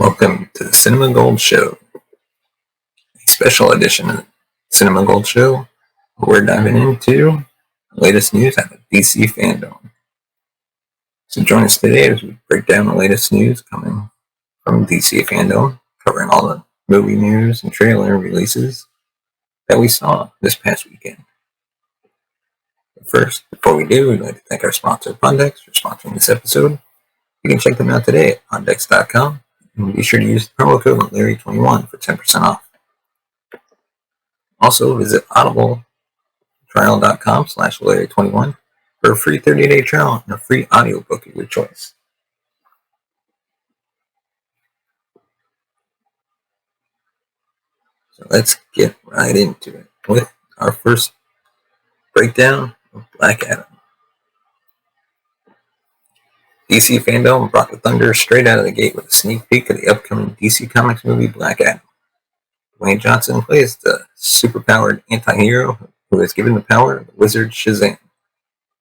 Welcome to the Cinema Gold Show, a special edition of the Cinema Gold Show, where we're diving into the latest news out of DC Fandome. So join us today as we break down the latest news coming from DC Fandome, covering all the movie news and trailer releases that we saw this past weekend. But first, before we do, we'd like to thank our sponsor, Pondex, for sponsoring this episode. You can check them out today at pondex.com. And be sure to use the promo code Larry21 for 10% off. Also, visit audibletrial.com/Larry21 for a free 30-day trial and a free audiobook of your choice. So let's get right into it with our first breakdown of Black Adam. DC Fandome brought the thunder straight out of the gate with a sneak peek of the upcoming DC Comics movie Black Adam. Dwayne Johnson plays the superpowered anti-hero who is given the power of the wizard Shazam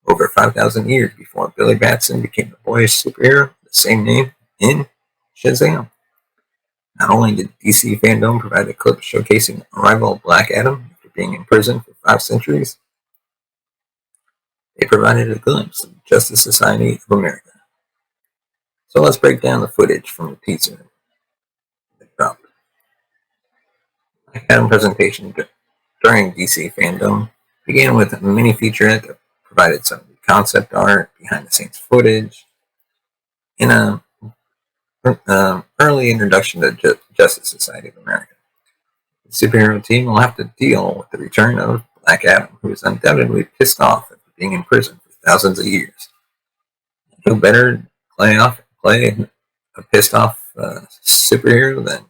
over 5,000 years before Billy Batson became the boyish superhero with the same name in Shazam. Not only did DC Fandome provide a clip showcasing the arrival of Black Adam after being in prison for 5 centuries, they provided a glimpse of the Justice Society of America. So let's break down the footage from the teaser that dropped. Black Adam presentation during DC Fandome began with a mini featurette that provided some concept art, behind the scenes footage, and an early introduction to Justice Society of America. The superhero team will have to deal with the return of Black Adam, who is undoubtedly pissed off after being in prison for thousands of years. Who better play a pissed off superhero than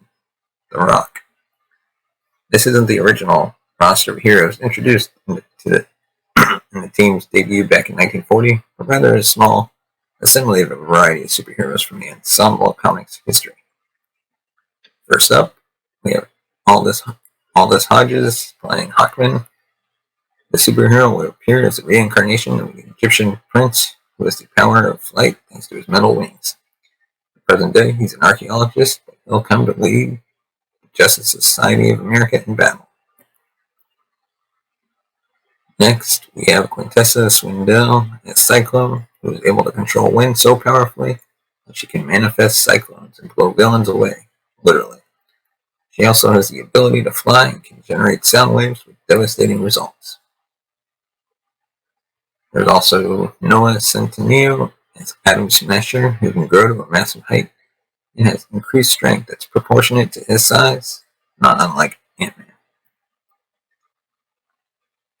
The Rock? This isn't the original roster of heroes introduced in the team's debut back in 1940, but rather a small assembly of a variety of superheroes from the ensemble of comics history. First up, we have Aldous Hodges playing Hawkman. The superhero will appear as a reincarnation of the Egyptian prince who has the power of flight thanks to his metal wings. In the present day, he's an archaeologist, but he'll come to lead the Justice Society of America in battle. Next, we have Quintessa Swindell as Cyclone, who is able to control wind so powerfully that she can manifest cyclones and blow villains away, literally. She also has the ability to fly and can generate sound waves with devastating results. There's also Noah Centineo as Atom Smasher, who can grow to a massive height and has increased strength that's proportionate to his size, not unlike Ant-Man.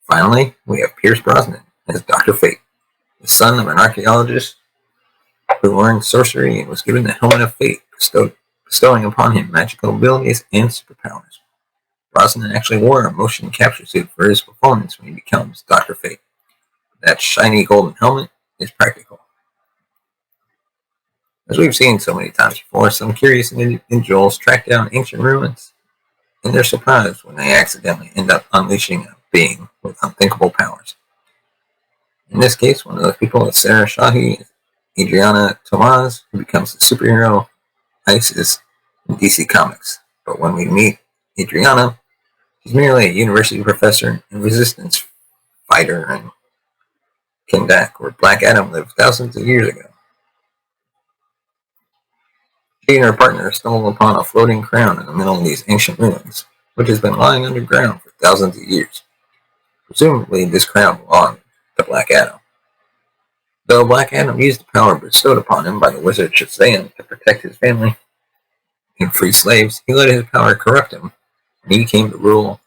Finally, we have Pierce Brosnan as Dr. Fate, the son of an archaeologist who learned sorcery and was given the Helmet of Fate, bestowing upon him magical abilities and superpowers. Brosnan actually wore a motion capture suit for his performance when he becomes Dr. Fate. That shiny golden helmet is practical. As we've seen so many times before, some curious individuals track down ancient ruins, and they're surprised when they accidentally end up unleashing a being with unthinkable powers. In this case, one of those people is Sarah Shahi, Adriana Tomaz, who becomes the superhero Isis in DC Comics. But when we meet Adriana, she's merely a university professor and resistance fighter in Kendak, where Black Adam lived thousands of years ago. She and her partner stumbled upon a floating crown in the middle of these ancient ruins, which has been lying underground for thousands of years. Presumably, this crown belonged to Black Adam. Though Black Adam used the power bestowed upon him by the wizard Shazam to protect his family and free slaves, he let his power corrupt him, and he came to rule.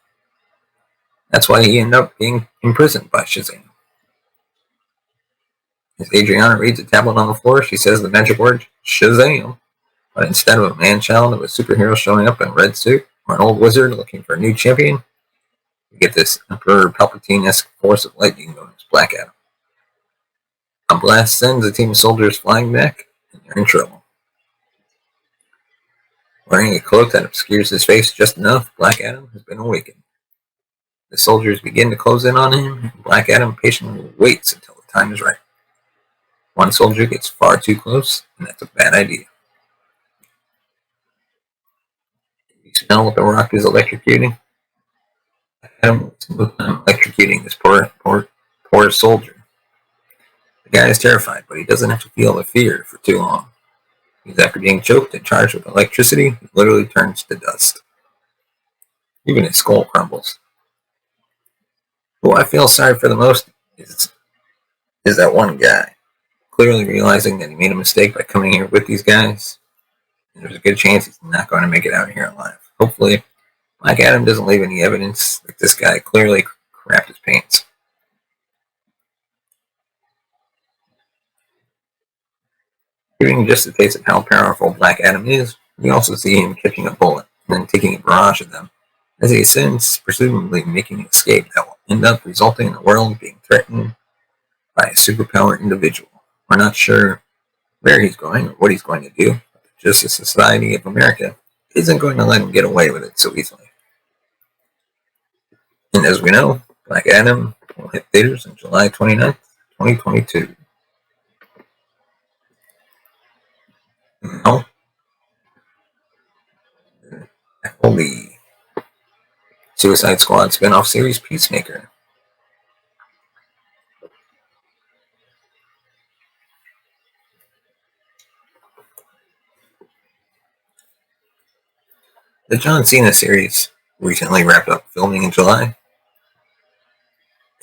That's why he ended up being imprisoned by Shazam. As Adriana reads a tablet on the floor, she says the magic word Shazam, but instead of a man-child of a superhero showing up in a red suit, or an old wizard looking for a new champion, we get this Emperor Palpatine-esque force of lightning known as Black Adam. A blast sends a team of soldiers flying back, and they're in trouble. Wearing a cloak that obscures his face just enough, Black Adam has been awakened. The soldiers begin to close in on him, and Black Adam patiently waits until the time is right. One soldier gets far too close, and that's a bad idea. Smell what the rock is electrocuting? I'm electrocuting this poor soldier. The guy is terrified, but he doesn't have to feel the fear for too long. Because after being choked and charged with electricity, he literally turns to dust. Even his skull crumbles. Who I feel sorry for the most is that one guy, clearly realizing that he made a mistake by coming here with these guys. And there's a good chance he's not going to make it out of here alive. Hopefully, Black Adam doesn't leave any evidence that this guy clearly crapped his pants. Giving just a taste of how powerful Black Adam is, we also see him catching a bullet and then taking a barrage of them, as he ascends, presumably making an escape that will end up resulting in the world being threatened by a superpowered individual. We're not sure where he's going or what he's going to do, but the Justice Society of America isn't going to let him get away with it so easily. And as we know, Black Adam will hit theaters on July 29th, 2022. Now, the Suicide Squad spin-off series Peacemaker. The John Cena series recently wrapped up filming in July,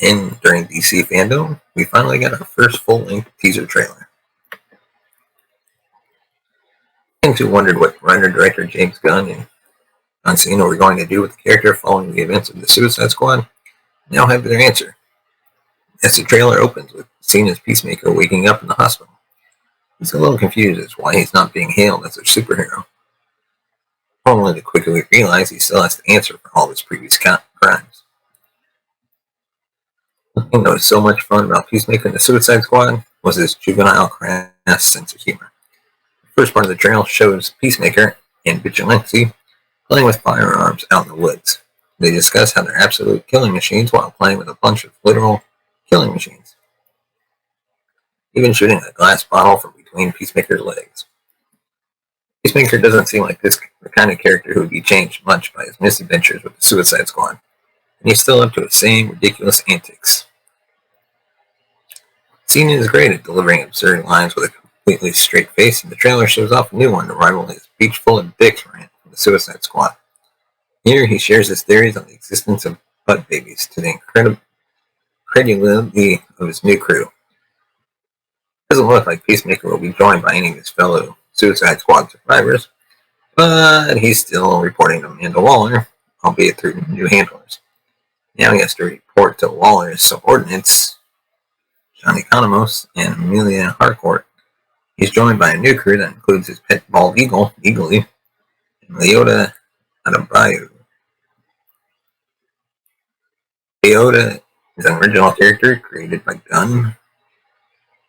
and during DC Fandome, we finally got our first full-length teaser trailer. Fans who wondered what writer-director James Gunn and John Cena were going to do with the character following the events of the Suicide Squad now have their answer. As the trailer opens with Cena's Peacemaker waking up in the hospital, he's a little confused as to why he's not being hailed as a superhero, only to quickly realize he still has to answer for all of his previous crimes. The thing that was so much fun about Peacemaker and the Suicide Squad was his juvenile, crass sense of humor. The first part of the trailer shows Peacemaker and Vigilante playing with firearms out in the woods. They discuss how they're absolute killing machines while playing with a bunch of literal killing machines, even shooting a glass bottle from between Peacemaker's legs. Peacemaker doesn't seem like the kind of character who would be changed much by his misadventures with the Suicide Squad, and he's still up to his same ridiculous antics. Cena is great at delivering absurd lines with a completely straight face, and the trailer shows off a new one to rival his beach full of dicks rant from the Suicide Squad. Here he shares his theories on the existence of butt babies to the incredulity of his new crew. It doesn't look like Peacemaker will be joined by any of his fellow Suicide Squad survivors, but he's still reporting to Amanda Waller, albeit through new handlers. Now he has to report to Waller's subordinates, Johnny Economos and Amelia Harcourt. He's joined by a new crew that includes his pet bald eagle, Eagly, and Leota Adebayo. Leota is an original character created by Gunn.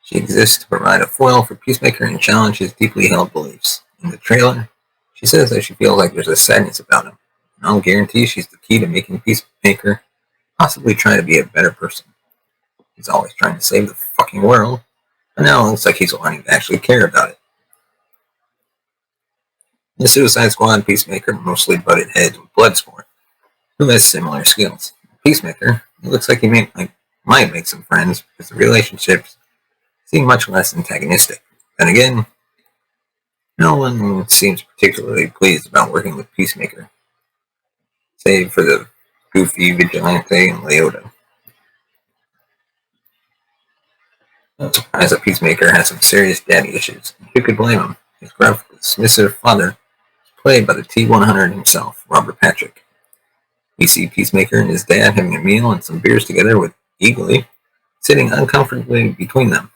She exists to provide a foil for Peacemaker and challenge his deeply held beliefs. In the trailer, she says that she feels like there's a sadness about him. And I'll guarantee she's the key to making Peacemaker possibly try to be a better person. He's always trying to save the fucking world, but now it looks like he's learning to actually care about it. The Suicide Squad and Peacemaker mostly butted heads with Bloodsport, who has similar skills. Peacemaker, it looks like he might make some friends because the relationships seem much less antagonistic. Then again, no one seems particularly pleased about working with Peacemaker, save for the goofy Vigilante and Leota. I'm surprised that Peacemaker has some serious daddy issues. Who could blame him? His gruff, dismissive father is played by the T-100 himself, Robert Patrick. We see Peacemaker and his dad having a meal and some beers together with Eagly sitting uncomfortably between them.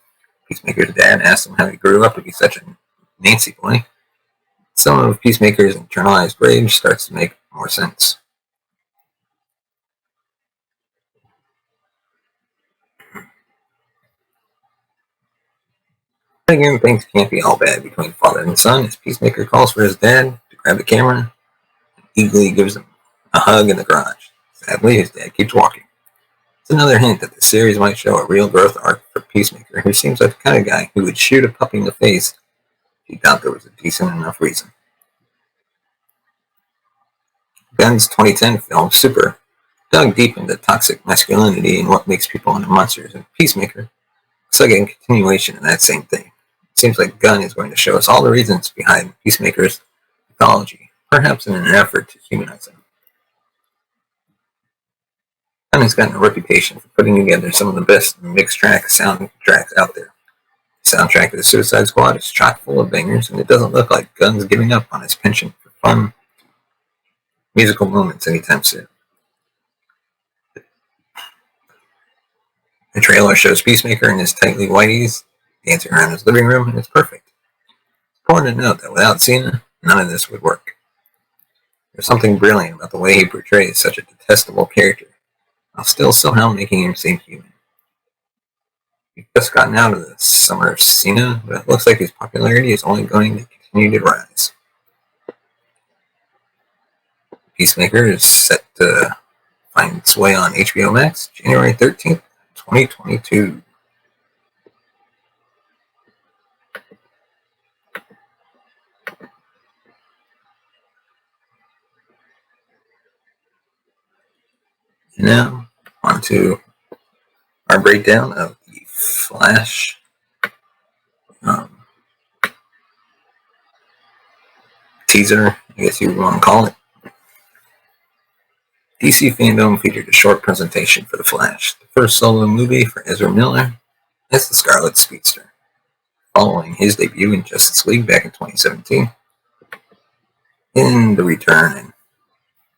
Peacemaker's dad asks him how he grew up to be such a Nancy boy. Some of Peacemaker's internalized rage starts to make more sense. Again, things can't be all bad between father and son as Peacemaker calls for his dad to grab the camera. Eagly gives him a hug in the garage. Sadly, his dad keeps walking. It's another hint that the series might show a real growth arc for Peacemaker, who seems like the kind of guy who would shoot a puppy in the face if he thought there was a decent enough reason. Gunn's 2010 film, Super, dug deep into toxic masculinity and what makes people into monsters, and Peacemaker looks like a continuation of that same thing. It seems like Gunn is going to show us all the reasons behind Peacemaker's mythology, perhaps in an effort to humanize him. Gunn has gotten a reputation for putting together some of the best mixed track soundtracks out there. The soundtrack of the Suicide Squad is chock full of bangers, and it doesn't look like Gunn's giving up on his penchant for fun musical moments anytime soon. The trailer shows Peacemaker in his tightly whiteies dancing around his living room, and it's perfect. It's important to note that without Cena, none of this would work. There's something brilliant about the way he portrays such a detestable character, while still somehow making him seem human. We've just gotten out of the summer of Cena, but it looks like his popularity is only going to continue to rise. Peacemaker is set to find its way on HBO Max January 13th, 2022. And now, on to our breakdown of the Flash teaser, I guess you would want to call it. DC Fandome featured a short presentation for The Flash, the first solo movie for Ezra Miller as the Scarlet Speedster, following his debut in Justice League back in 2017, and the return in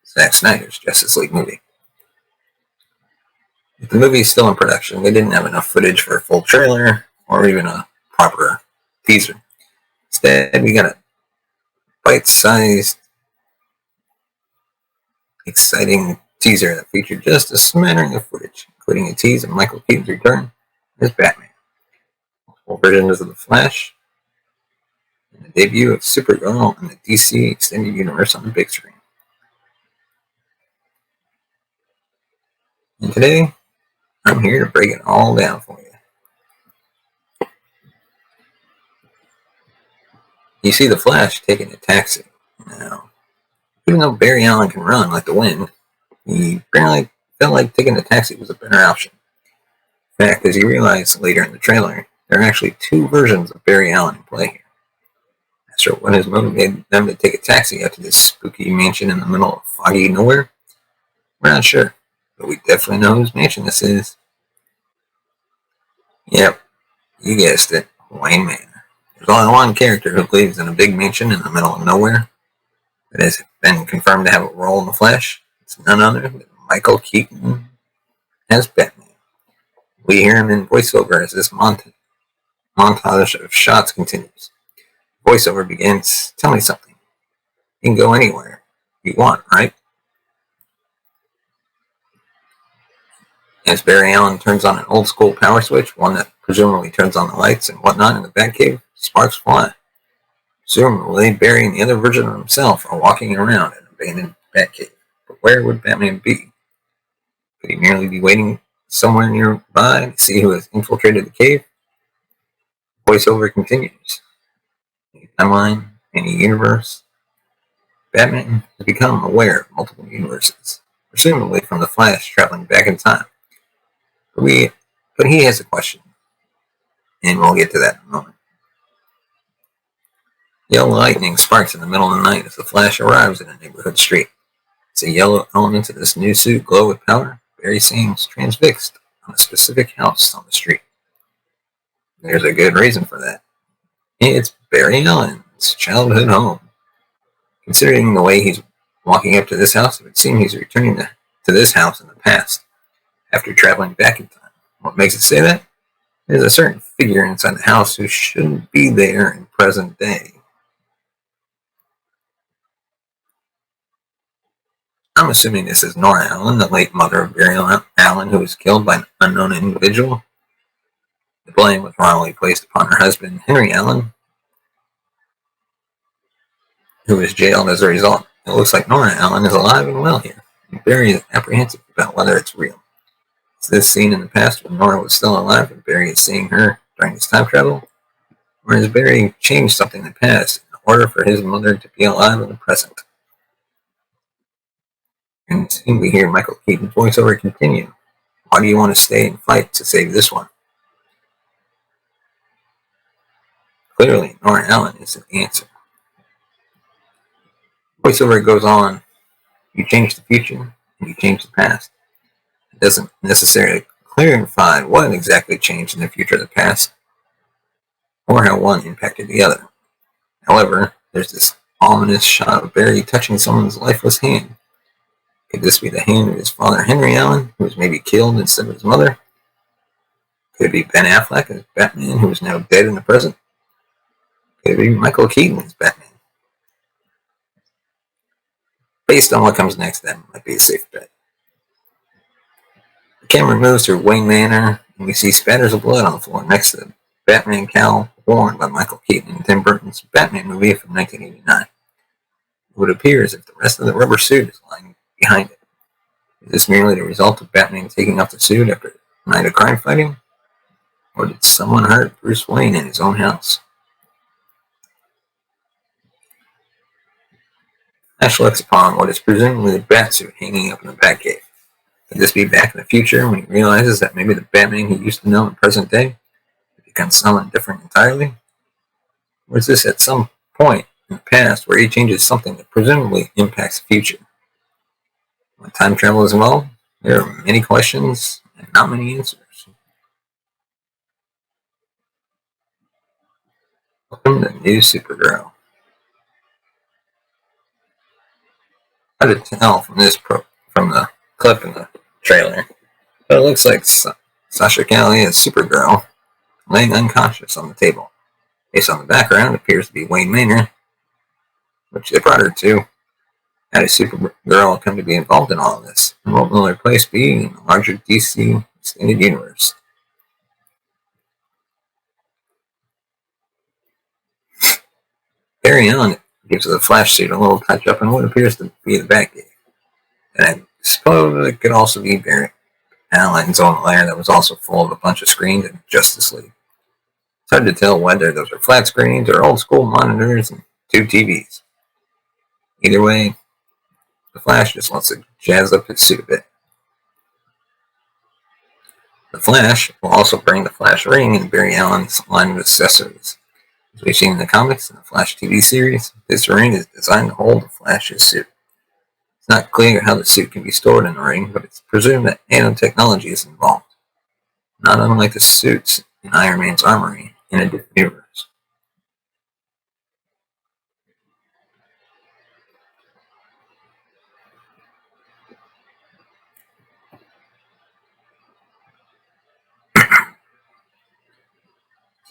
Zack Snyder's Justice League movie. With the movie still in production, they didn't have enough footage for a full trailer or even a proper teaser. Instead, we got a bite-sized, exciting teaser that featured just a smattering of footage, including a tease of Michael Keaton's return as Batman, multiple versions of The Flash, and the debut of Supergirl in the DC Extended Universe on the big screen. And today, I'm here to break it all down for you. You see The Flash taking a taxi. Now, even though Barry Allen can run like the wind, he barely felt like taking a taxi was a better option. In fact, as you realize later in the trailer, there are actually two versions of Barry Allen in play here. As for what has motivated them to take a taxi out to this spooky mansion in the middle of foggy nowhere, we're not sure, but we definitely know whose mansion this is. Yep, you guessed it, Wayne Manor. There's only one character who lives in a big mansion in the middle of nowhere that has been confirmed to have a role in The Flash. It's none other than Michael Keaton as Batman. We hear him in voiceover as this montage of shots continues. Voiceover begins, "Tell me something. You can go anywhere you want, right?" As Barry Allen turns on an old school power switch, one that presumably turns on the lights and whatnot in the Batcave, sparks fly. Presumably, Barry and the other version of himself are walking around an abandoned Batcave. But where would Batman be? Could he merely be waiting somewhere nearby to see who has infiltrated the cave? Voiceover continues. Any timeline, any universe, Batman has become aware of multiple universes, presumably from the Flash traveling back in time. But he has a question, and we'll get to that in a moment. Yellow lightning sparks in the middle of the night as the Flash arrives in a neighborhood street. As the yellow elements of this new suit glow with power, Barry seems transfixed on a specific house on the street. There's a good reason for that. It's Barry Allen's childhood home. Considering the way he's walking up to this house, it would seem he's returning to this house in the past, after traveling back in time. What makes it say that? There's a certain figure inside the house who shouldn't be there in present day. I'm assuming this is Nora Allen, the late mother of Barry Allen, who was killed by an unknown individual. The blame was wrongly placed upon her husband, Henry Allen, who was jailed as a result. It looks like Nora Allen is alive and well here, and Barry is apprehensive about whether it's real. Is this scene in the past when Nora was still alive and Barry is seeing her during his time travel? Or has Barry changed something in the past in order for his mother to be alive in the present? And soon we hear Michael Keaton's voiceover continue. Why do you want to stay and fight to save this one? Clearly, Nora Allen is the answer. Voiceover goes on. You change the future, and you change the past. It doesn't necessarily clarify what exactly changed in the future or the past, or how one impacted the other. However, there's this ominous shot of Barry touching someone's lifeless hand. Could this be the hand of his father, Henry Allen, who was maybe killed instead of his mother? Could it be Ben Affleck as Batman, who is now dead in the present? Could it be Michael Keaton as Batman? Based on what comes next, that might be a safe bet. The camera moves through Wayne Manor, and we see spatters of blood on the floor next to the Batman cowl worn by Michael Keaton in Tim Burton's Batman movie from 1989. It would appear as if the rest of the rubber suit is lying behind it. Is this merely the result of Batman taking off the suit after a night of crime fighting? Or did someone hurt Bruce Wayne in his own house? Ash looks upon what is presumably the Batsuit hanging up in the Batcave. Could this be back in the future when he realizes that maybe the Batman he used to know in present day has become someone different entirely? Or is this at some point in the past where he changes something that presumably impacts the future? When time travel is involved, there are many questions and not many answers. Welcome to New Supergirl. Hard to tell from the clip in the trailer, but it looks like Sasha Calle as Supergirl laying unconscious on the table. Based on the background, it appears to be Wayne Manor, which they brought her to. How does Supergirl come to be involved in all of this? And what will her place be in the larger DC extended universe? Barry Allen gives the Flash suit a little touch up in what appears to be the Batcave. And I suppose it could also be Barry Allen's own lair that was also full of a bunch of screens in Justice League. It's hard to tell whether those are flat screens or old school monitors and two TVs. Either way, the Flash just wants to jazz up his suit a bit. The Flash will also bring the Flash ring in Barry Allen's line of accessories. As we've seen in the comics and the Flash TV series, this ring is designed to hold the Flash's suit. It's not clear how the suit can be stored in the ring, but it's presumed that nanotechnology is involved. Not unlike the suits in Iron Man's armory in a different universe.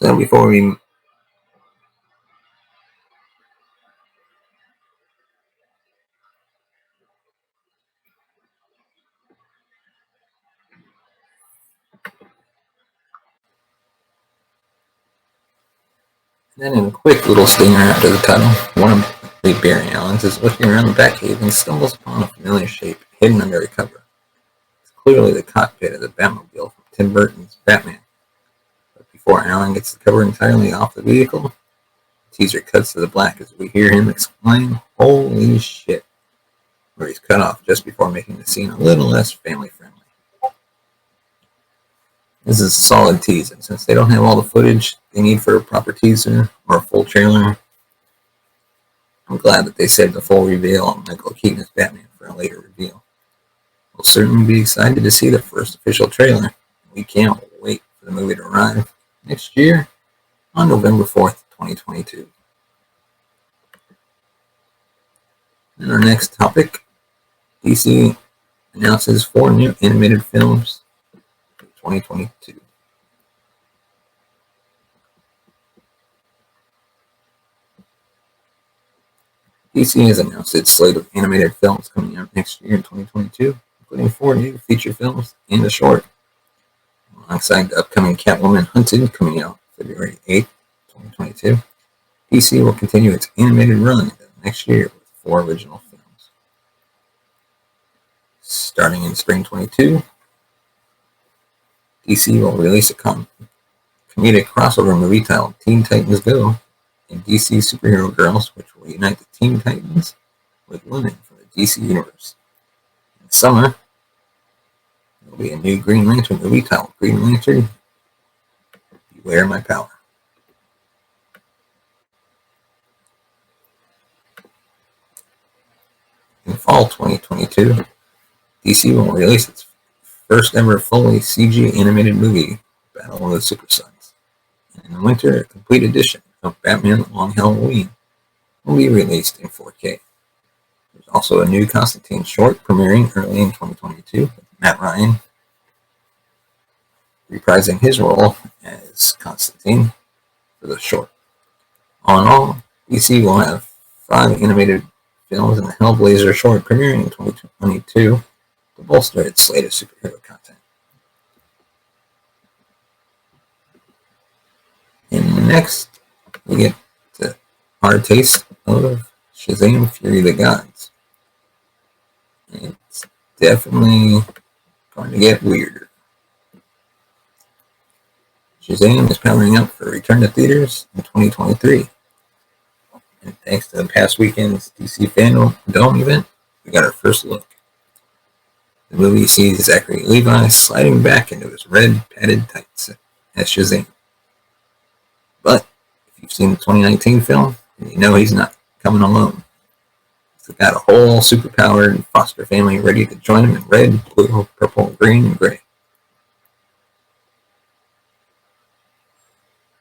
So before we then in a quick little stinger after the title, one of the Barry Allens is looking around the Batcave and stumbles upon a familiar shape hidden under a cover. It's clearly the cockpit of the Batmobile from Tim Burton's Batman. But before Allen gets the cover entirely off the vehicle, the teaser cuts to the black as we hear him exclaim, "Holy shit," where he's cut off just before making the scene a little less family-friendly. This is a solid teaser, since they don't have all the footage they need for a proper teaser or a full trailer. I'm glad that they saved the full reveal on Michael Keaton as Batman for a later reveal. We'll certainly be excited to see the first official trailer. We can't wait for the movie to arrive next year on November 4th, 2022. And our next topic, DC announces 4 new animated films for 2022. DC has announced its slate of animated films coming out next year in 2022, including 4 new feature films and a short. Alongside the upcoming Catwoman Hunted coming out February 8th, 2022, DC will continue its animated run next year with 4 original films. Starting in spring 22, DC will release a comedic crossover movie titled Teen Titans Go! And DC Superhero Girls, which will unite the Teen Titans with women from the DC Universe. This summer, there will be a new Green Lantern movie titled Green Lantern, Beware My Power. In fall 2022, DC will release its first ever fully CG animated movie, Battle of the Super Sons. And in the winter, a complete edition of Batman Long Halloween will be released in 4K. There's also a new Constantine short premiering early in 2022 with Matt Ryan reprising his role as Constantine for the short. All in all, DC will have 5 animated films and the Hellblazer short premiering in 2022 to bolster its slate of superhero content. And next, we get to our taste of Shazam Fury of the Gods. It's definitely going to get weirder. Shazam is powering up for return to theaters in 2023. And thanks to the past weekend's DC Fandome event, we got our first look. The movie sees Zachary Levi sliding back into his red padded tights as Shazam. But if you've seen the 2019 film, you know he's not coming alone. He's got a whole superpowered foster family ready to join him in red, blue, purple, green, and gray.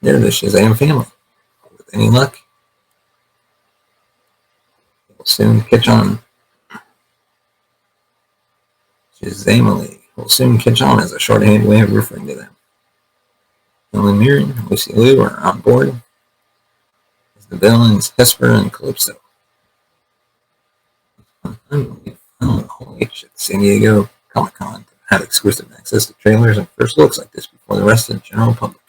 They're the Shazam family. With any luck, we'll soon catch on. Shazamily will soon catch on as a shorthand way of referring to them. Helen Mirren and Lucy Liu are on board as the villains Hesper and Calypso. Holy shit, San Diego Comic-Con had exclusive access to trailers and first looks like this before the rest of the general public.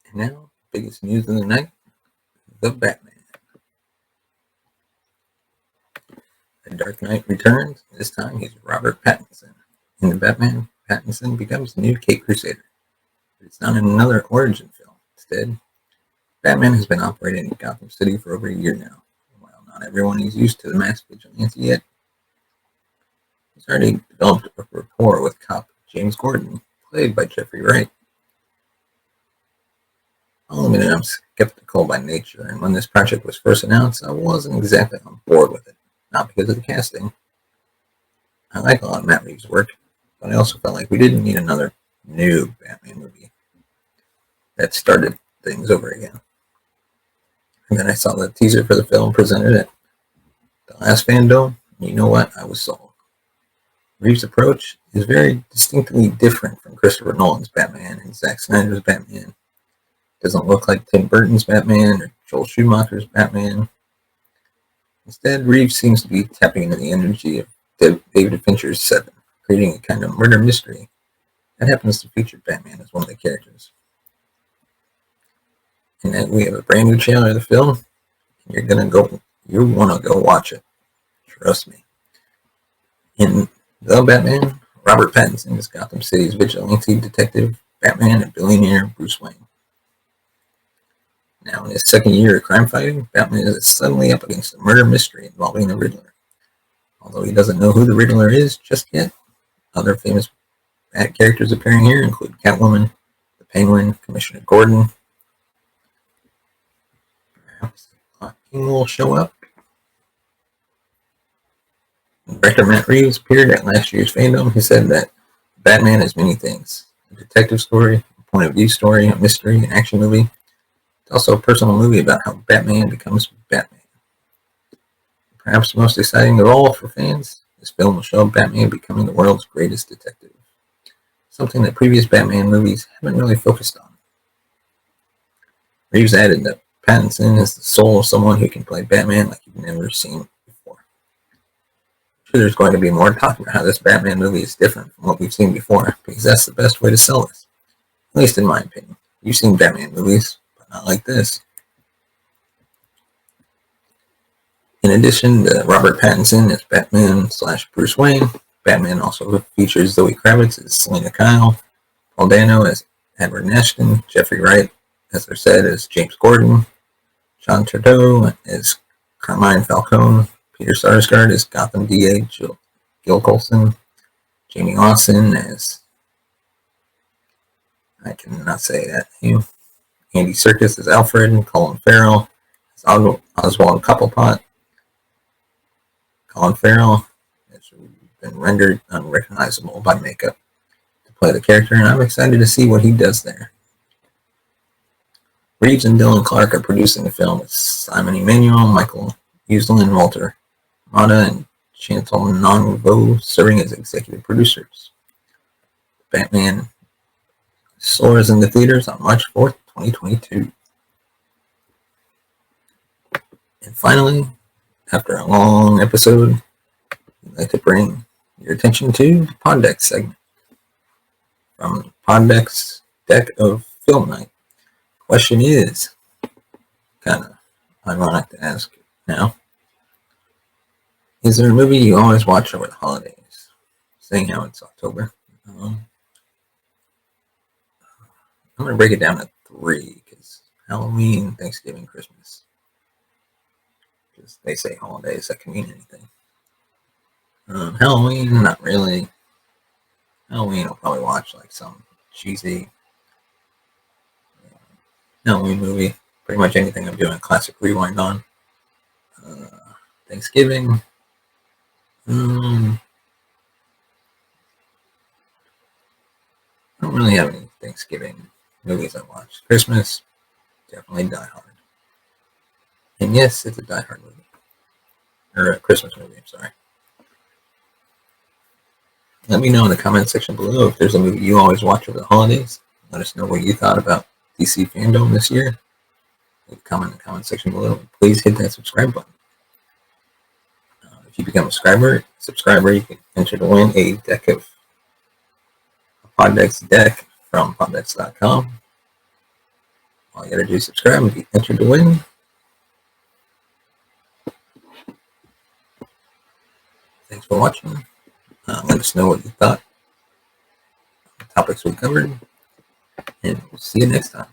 And now, biggest news of the night, The Batman. The Dark Knight returns. This time he's Robert Pattinson. In The Batman, Pattinson becomes the new Caped Crusader. But it's not in another origin film. Instead, Batman has been operating in Gotham City for over a year now. While not everyone is used to the masked vigilante yet, he's already developed a rapport with cop James Gordon, played by Jeffrey Wright. I'll admit I'm skeptical by nature, and when this project was first announced, I wasn't exactly on board with it. Not because of the casting. I like a lot of Matt Reeves' work, but I also felt like we didn't need another new Batman movie that started things over again. And then I saw the teaser for the film presented at the last Fandome, and you know what? I was sold. Reeves' approach is very distinctly different from Christopher Nolan's Batman and Zack Snyder's Batman. It doesn't look like Tim Burton's Batman or Joel Schumacher's Batman. Instead, Reeves seems to be tapping into the energy of David Fincher's Seven, creating a kind of murder mystery that happens to feature Batman as one of the characters. And then we have a brand new trailer of the film, and you want to go watch it. Trust me. In The Batman, Robert Pattinson is Gotham City's vigilante detective, Batman, and billionaire Bruce Wayne. Now, in his second year of crime fighting, Batman is suddenly up against a murder mystery involving the Riddler. Although he doesn't know who the Riddler is just yet, other famous Bat characters appearing here include Catwoman, the Penguin, Commissioner Gordon. Perhaps King will show up. Director Matt Reeves appeared at last year's Fandome. He said that Batman is many things: a detective story, a point of view story, a mystery, an action movie. It's also a personal movie about how Batman becomes Batman. Perhaps the most exciting of all for fans, this film will show Batman becoming the world's greatest detective. Something that previous Batman movies haven't really focused on. Reeves added that Pattinson is the soul of someone who can play Batman like you've never seen before. I'm sure there's going to be more talk about how this Batman movie is different from what we've seen before, because that's the best way to sell this. At least in my opinion. You've seen Batman movies, not like this. In addition to Robert Pattinson as Batman / Bruce Wayne, Batman also features Zoe Kravitz as Selena Kyle, Paul Dano as Edward Nashton, Jeffrey Wright as I said, is James Gordon. John Turturro is Carmine Falcone. Peter Sarsgaard is Gotham DA Gil Colson. Jamie Lawson as, I cannot say that name. Andy Serkis is Alfred. Colin Farrell is Oswald Cobblepot. Colin Farrell has been rendered unrecognizable by makeup to play the character, and I'm excited to see what he does there. Reeves and Dylan Clark are producing the film with Simon Emanuel, Michael Uslan, Walter Mata, and Chantal Nonvo serving as executive producers. Batman soars in the theaters on March 4th, 2022. And finally, after a long episode, I'd like to bring your attention to the Poddex segment from Poddex Deck of Film Night. Question is, kind of ironic to ask now, is there a movie you always watch over the holidays? Seeing how it's October. I'm going to break it down to 3, because Halloween, Thanksgiving, Christmas. Because they say holidays, that can mean anything. Halloween, not really. Halloween, I'll probably watch like some cheesy Halloween movie. Pretty much anything I'm doing classic rewind on. Thanksgiving. I don't really have any Thanksgiving movies I watch. Christmas, definitely Die Hard. And yes, it's a Die Hard movie. Or a Christmas movie, I'm sorry. Let me know in the comment section below if there's a movie you always watch over the holidays. Let us know what you thought about DC Fandome this year. Leave a comment in the comment section below. Please hit that subscribe button. If you become a subscriber, you can enter to win a Poddex deck from poddex.com. All you gotta do is subscribe and be entered to win. Thanks for watching. Let us know what you thought, the topics we covered, and we'll see you next time.